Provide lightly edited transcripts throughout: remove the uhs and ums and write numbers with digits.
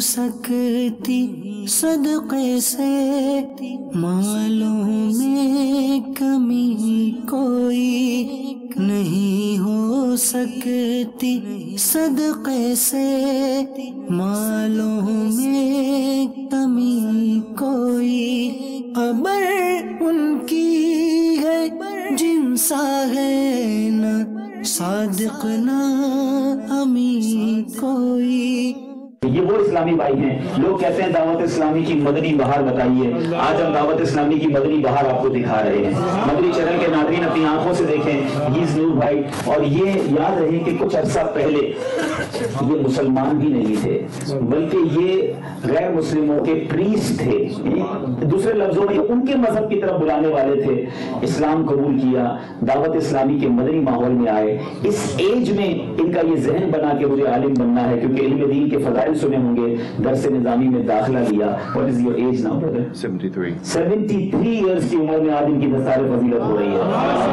सकती सदक़े से, मालों में कमी कोई नहीं हो सकती सदक़े से, मालों में कमी कोई। खबर उनकी है जिनसा है न सादिक न अमीन कोई। ये वो इस्लामी भाई हैं। लोग कहते हैं दावत इस्लामी की मदनी बहार बताइए। आज हम दावत इस्लामी की मदनी बहार आपको दिखा रहे हैं। मदनी चैनल के नाज़रीन अपनी आंखों से देखें, ये नूर भाई। और ये याद रहे कि कुछ अरसा पहले ये मुसलमान भी नहीं थे, बल्कि ये गैर मुस्लिमों के प्रीस्ट थे। दूसरे लफ्जों में उनके मजहब की तरफ बुलाने वाले थे। इस्लाम कबूल किया, दावत इस्लामी के मदनी माहौल में आए। इस एज में इनका ये जहन बना कि मुझे आलिम बनना है, क्योंकि इल्म दीन के फज़ाइल सुने होंगे, दरस निज़ामी में दाखिला लिया। What is your age now brother? 73 years की उम्र में आज इनकी दस्तार फजीलत हो रही है।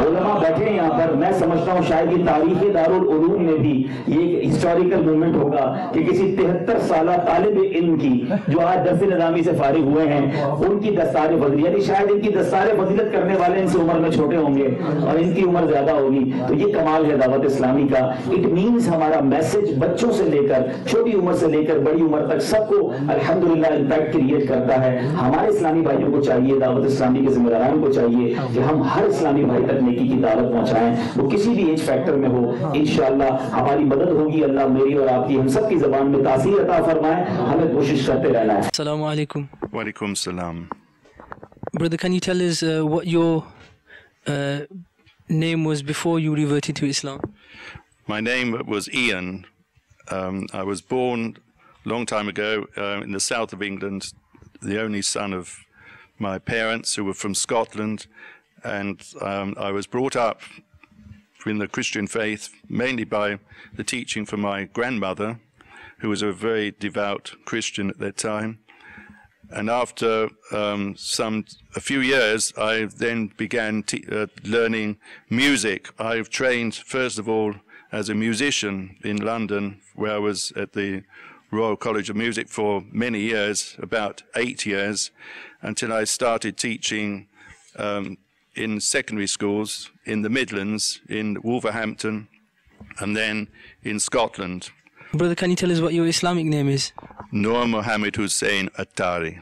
उलमा बैठे हैं यहाँ पर। मैं समझता हूँ शायद ये तारीख़ दारुल उलूम में भी ये एक हिस्टोरिकल मूवमेंट होगा कि किसी 73 साल तालिब इल्म की जो आज दरस निज़ामी से फारिग हुए हैं, उनकी दस्तार फजीलत, यानी शायद इनकी दस्तार फजीलत करने वाले इनसे उम्र में छोटे होंगे और इनकी उम्र ज्यादा होगी। तो ये कमाल है दावत इस्लामी का। इट मीन्स हमारा मैसेज बच्चों से लेकर, छोटी उम्र से लेकर बड़ी उम्र तक सबको अल्हम्दुलिल्लाह इम्पैक्ट क्रिएट करता है। हमारे इस्लामी भाइयों को चाहिए, दावत इस्लामी के जिम्मेदारों को चाहिए कि हम हर इस्लामी भाई तक नेकी की दावत पहुंचाएं, वो किसी भी एज फैक्टर में हो। इंशाअल्लाह हमारी मदद होगी। अल्लाह मेरी और आपकी, हम सब की ज़बान में तासीर अता फरमाए। हमें कोशिश करते रहना है। अस्सलाम वालेकुम। Walaikum salam. Brother, can you tell us what your name was before you reverted to Islam? My name was Ian. I was born a long time ago in the south of England, the only son of my parents who were from Scotland, and I was brought up in the Christian faith mainly by the teaching from my grandmother, who was a very devout Christian at that time. And after a few years, I then began learning music. I've trained first of all as a musician in London, where I was at the Royal College of Music for many years, about 8 years, until I started teaching in secondary schools in the Midlands, in Wolverhampton, and then in Scotland. Brother, can you tell us what your Islamic name is? Noor Mohammed Hussein Attari.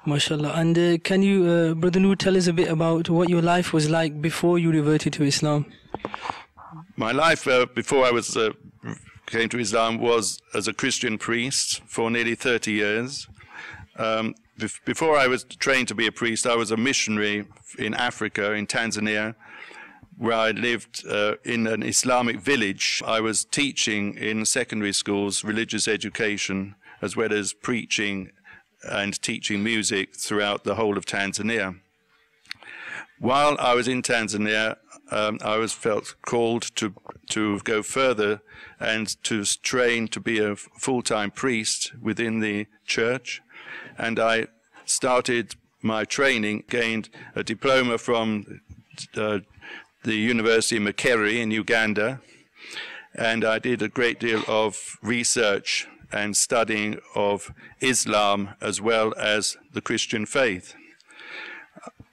MashaAllah. And can you, Brother Noor, tell us a bit about what your life was like before you reverted to Islam? My life before I came to Islam was as a Christian priest for nearly 30 years. Before I was trained to be a priest, I was a missionary in Africa, in Tanzania, where I lived in an Islamic village. I was teaching in secondary schools, religious education, as well as preaching and teaching music throughout the whole of Tanzania. While I was in Tanzania, I felt called to go further and to train to be a full-time priest within the church. And I started my training, gained a diploma from the University of Makerere in Uganda, and I did a great deal of research and studying of Islam as well as the Christian faith.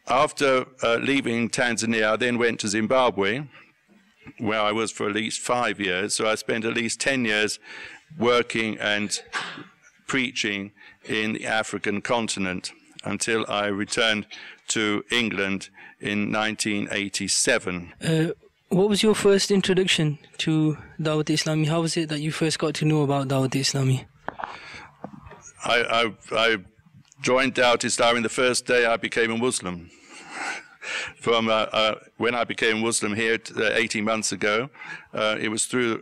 After leaving Tanzania, I then went to Zimbabwe, where I was for at least 5 years. So I spent at least 10 years working and preaching in the African continent until I returned to England in 1987. What was your first introduction to Dawat Islami? How was it that you first got to know about Dawat Islami? I joined Dawat Islam in the first day I became a Muslim. From when I became Muslim here 18 months ago, it was through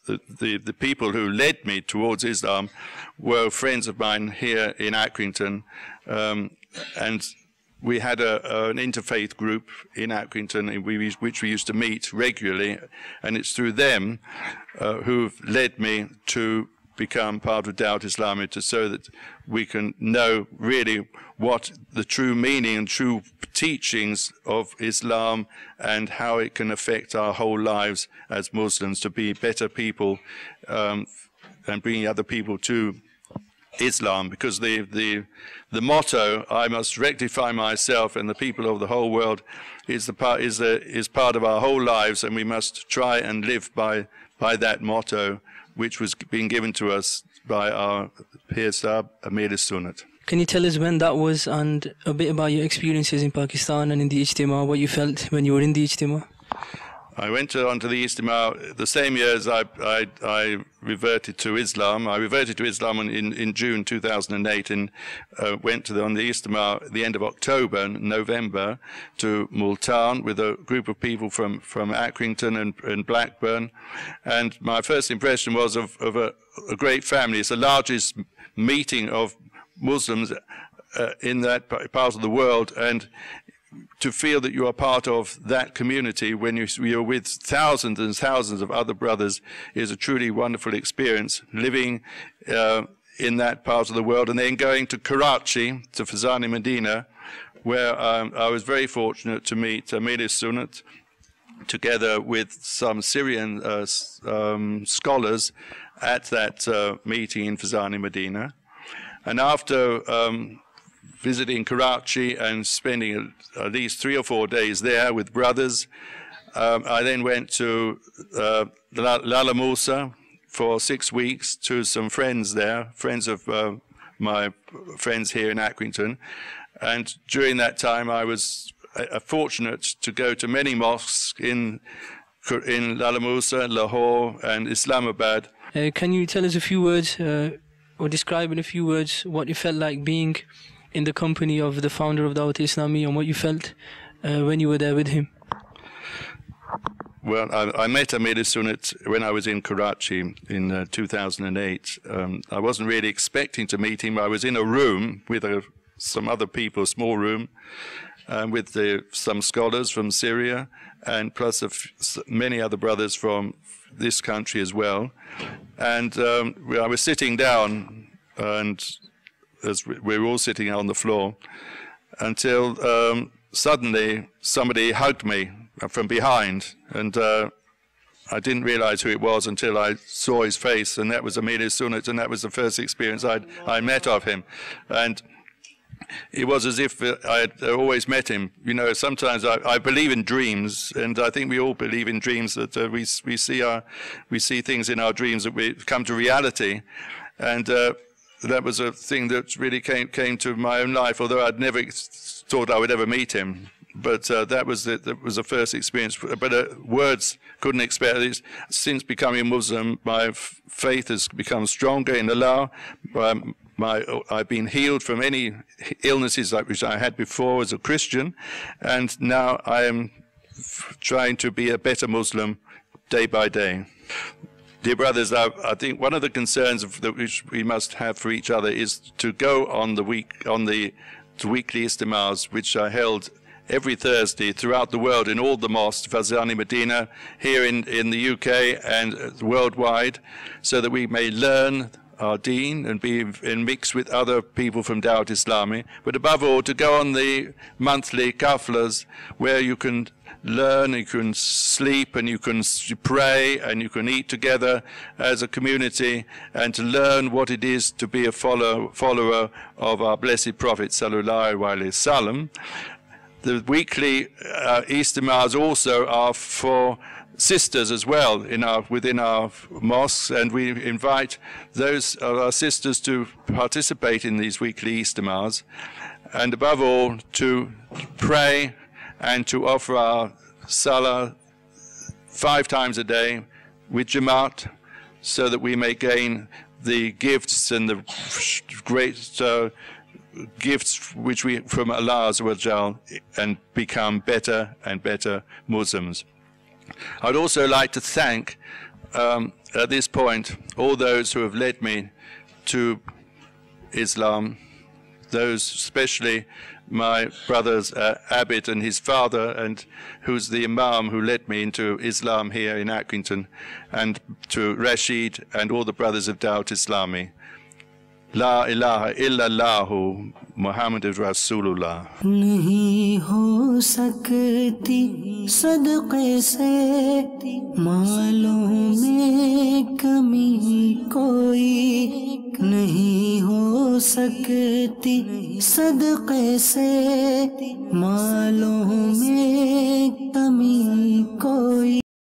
the people who led me towards Islam were friends of mine here in Accrington, and we had an interfaith group in Accrington which we used to meet regularly, and it's through them who've led me to become part of Dawat Islami, so that we can know really what the true meaning and true teachings of Islam and how it can affect our whole lives as Muslims to be better people bringing other people to Islam, because the motto, I must rectify myself and the people of the whole world, is part of our whole lives, and we must try and live by that motto, which was being given to us by our Pir Sahib Amir Sunnat. Can you tell us when that was and a bit about your experiences in Pakistan and in the Ijtima, what you felt when you were in the Ijtima? I went onto the Ijtima the same year as I reverted to Islam. I reverted to Islam in June 2008 and went on the Ijtima at the end of October and November to Multan with a group of people from Accrington and Blackburn. And my first impression was of a great family. It's the largest meeting of Muslims in that part of the world, and to feel that you are part of that community when you're with thousands and thousands of other brothers is a truly wonderful experience, living in that part of the world. And then going to Karachi, to Fazani Medina, where I was very fortunate to meet Amir Sunnat, together with some Syrian scholars at that meeting in Fazani Medina. And after visiting Karachi and spending at least 3 or 4 days there with brothers, I then went to Lala Musa for 6 weeks to some friends there, friends of my friends here in Accrington. And during that time, I was fortunate to go to many mosques in Lala Musa, Lahore, and Islamabad. Can you tell us a few words or describe in a few words what you felt like being in the company of the founder of Dawat Islami, and what you felt when you were there with him? Well, I met Amir Sunnat when I was in Karachi in 2008. I wasn't really expecting to meet him. I was in a room with some other people, a small room, with some scholars from Syria, and plus many other brothers from this country as well. And I was sitting down, and as we were all sitting on the floor, until suddenly somebody hugged me from behind, and I didn't realize who it was until I saw his face, and that was Amir Sunnat, and that was the first experience I met of him. And it was as if I had always met him. You know, sometimes I believe in dreams, and I think we all believe in dreams, that we see things in our dreams that we come to reality. And that was a thing that really came to my own life, although I'd never thought I would ever meet him. But that was the first experience. But words couldn't express it. Since becoming a Muslim, my faith has become stronger in Allah. I've been healed from any illnesses which I had before as a Christian, and now I am trying to be a better Muslim day by day. Dear brothers, I think one of the concerns which we must have for each other is to go on the weekly istimas, which are held every Thursday throughout the world in all the mosques, Fazani Medina, here in the UK and worldwide, so that we may learn our deen and be in mix with other people from Dawat Islami, but above all to go on the monthly kaflas where you can learn, you can sleep, and you can pray, and you can eat together as a community, and to learn what it is to be a follower of our blessed Prophet sallallahu alaihi wasallam. The weekly istimas also are for sisters as well within our mosques, and we invite those of our sisters to participate in these weekly istimas, and above all to pray and to offer our salah 5 times a day with Jamaat, so that we may gain the gifts and the great gifts which we from Allah Azza wa Jal, and become better and better Muslims. I'd also like to thank at this point all those who have led me to Islam, those especially my brothers Abid and his father, and who's the Imam who led me into Islam here in Accrington, and to Rashid and all the brothers of Dawat Islami. لا الہ الا اللہ محمد رسول اللہ. نہیں ہو سکتی صدقے سے مالوں میں کمی کوئی نہیں ہو سکتی صدقے سے مالوں میں